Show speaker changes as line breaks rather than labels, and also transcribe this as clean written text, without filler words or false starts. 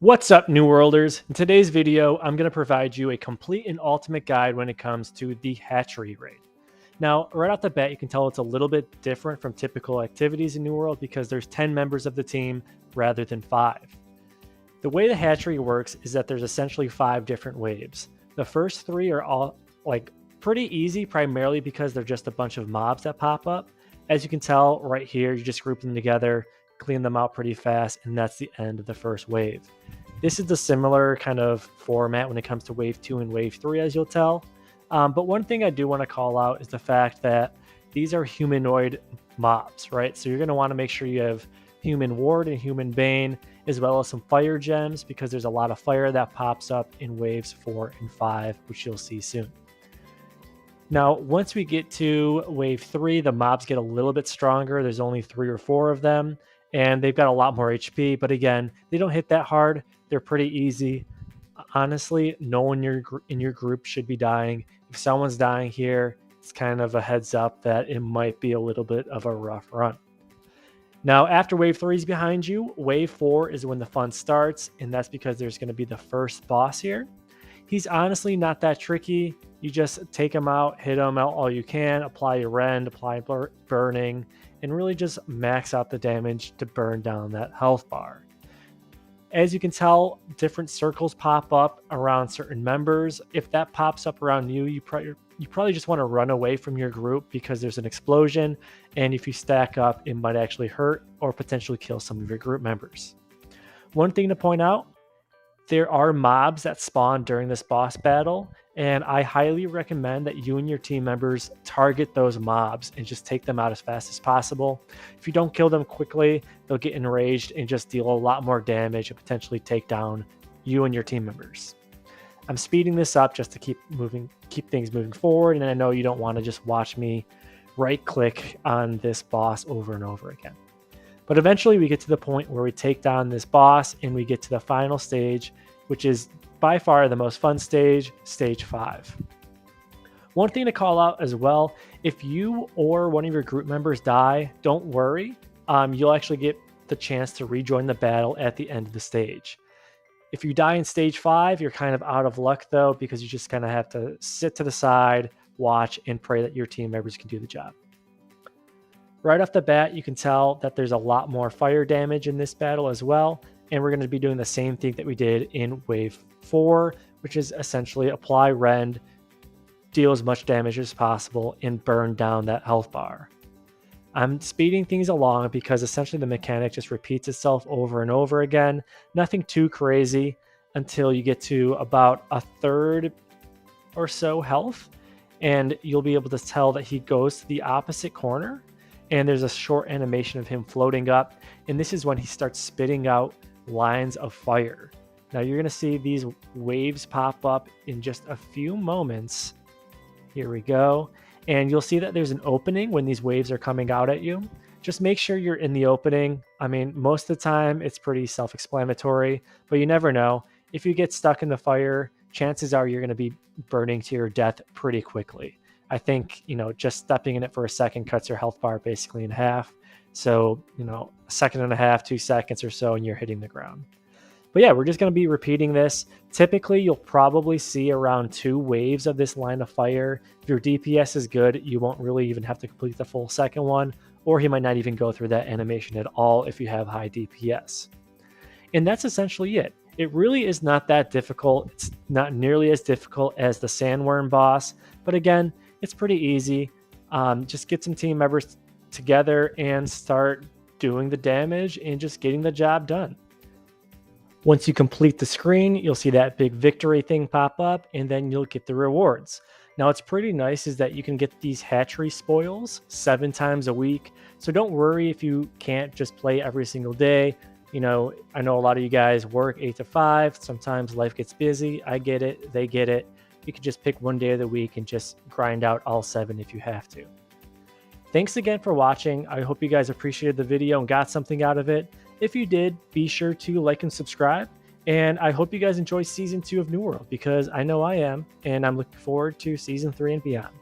What's up, New Worlders? In today's video, I'm going to provide you a complete and ultimate guide when it comes to the Hatchery raid. Now, right off the bat, you can tell it's a little bit different from typical activities in New World because there's 10 members of the team rather than 5. The way the Hatchery works is that there's essentially 5 different waves. The first 3 are all pretty easy, primarily because they're just a bunch of mobs that pop up. As you can tell right here, you just group them together, clean them out pretty fast, and that's the end of the first wave. This is the similar kind of format when it comes to wave 2 and wave 3, as you'll tell. But one thing I do want to call out is the fact that these are humanoid mobs, right? So you're going to want to make sure you have human ward and human bane, as well as some fire gems, because there's a lot of fire that pops up in waves 4 and 5, which you'll see soon. Now, once we get to wave 3, the mobs get a little bit stronger. There's only 3 or 4 of them, and they've got a lot more HP. But again, they don't hit that hard. They're pretty easy. Honestly, no one in your group should be dying. If someone's dying here, it's kind of a heads up that it might be a little bit of a rough run. Now, after wave 3 is behind you, wave 4 is when the fun starts, and that's because there's going to be the first boss here. He's honestly not that tricky. You just take him out, hit him out all you can, apply your rend, apply burning, and really just max out the damage to burn down that health bar. As you can tell, different circles pop up around certain members. If that pops up around you, you probably just want to run away from your group because there's an explosion, and if you stack up, it might actually hurt or potentially kill some of your group members. One thing to point out, there are mobs that spawn during this boss battle, and I highly recommend that you and your team members target those mobs and just take them out as fast as possible. If you don't kill them quickly, they'll get enraged and just deal a lot more damage and potentially take down you and your team members. I'm speeding this up just to keep things moving forward, and I know you don't want to just watch me right-click on this boss over and over again. But eventually we get to the point where we take down this boss and we get to the final stage, which is by far the most fun stage, stage 5. One thing to call out as well, if you or one of your group members die, don't worry. You'll actually get the chance to rejoin the battle at the end of the stage. If you die in stage 5, you're kind of out of luck though, because you just kind of have to sit to the side, watch, and pray that your team members can do the job. Right off the bat, you can tell that there's a lot more fire damage in this battle as well, and we're going to be doing the same thing that we did in wave 4, which is essentially apply rend, deal as much damage as possible, and burn down that health bar. I'm speeding things along because essentially the mechanic just repeats itself over and over again. Nothing too crazy until you get to about a third or so health, and you'll be able to tell that he goes to the opposite corner, and there's a short animation of him floating up, and this is when he starts spitting out lines of fire. Now you're going to see these waves pop up in just a few moments. Here we go. And you'll see that there's an opening when these waves are coming out at you. Just make sure you're in the opening. I mean, most of the time it's pretty self-explanatory, but you never know. If you get stuck in the fire, chances are you're going to be burning to your death pretty quickly. I think, just stepping in it for a second cuts your health bar basically in half. So, a second and a half, 2 seconds or so, and you're hitting the ground. But yeah, we're just going to be repeating this. Typically, you'll probably see around 2 waves of this line of fire. If your DPS is good, you won't really even have to complete the full second one, or he might not even go through that animation at all if you have high DPS. And that's essentially it. It really is not that difficult. It's not nearly as difficult as the sandworm boss, but again, it's pretty easy. Just get some team members together and start doing the damage and just getting the job done. Once you complete the screen, you'll see that big victory thing pop up, and then you'll get the rewards. Now, what's pretty nice is that you can get these hatchery spoils 7 times a week. So don't worry if you can't just play every single day. I know a lot of you guys work 8 to 5. Sometimes life gets busy. I get it. They get it. You can just pick one day of the week and just grind out all 7 if you have to. Thanks again for watching. I hope you guys appreciated the video and got something out of it. If you did, be sure to like and subscribe. And I hope you guys enjoy season 2 of New World, because I know I am, and I'm looking forward to season 3 and beyond.